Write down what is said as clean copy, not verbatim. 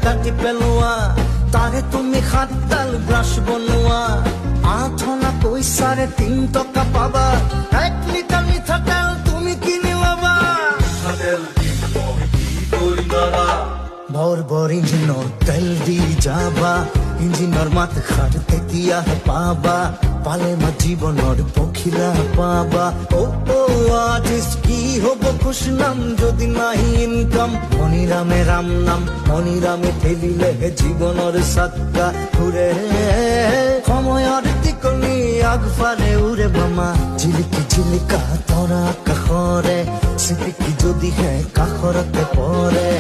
কাটি পেলোৱা তাৰে তুমি সাতডাল ব্ৰাছ বনোৱা আঠনা পইচাৰে 3 টকা পাবা 1 লিটাৰ মিঠাতেল তুমি কিনি ল'বা মিঠাতেল ভৰ ইঞ্জিনৰ তেল দি যাবা ইঞ্জিনৰ মাত খাৰ তেতিয়াহে পাবা পালে মা জীৱনৰ পখিলা পাবা ও আৰ্টিষ্ট কি হ'ব খুশ নাম যদি নাহি ইনকাম মনিৰামে ৰাম নাম মনিৰামে ঠেলিলে জীৱনৰ চাক্কা ঘূৰে সময়ৰ টিকনি আগফালে উৰে বামা জিলিকি জিলিকা তৰা কাষৰে চিটিকি যদিহে কাষৰতে পৰে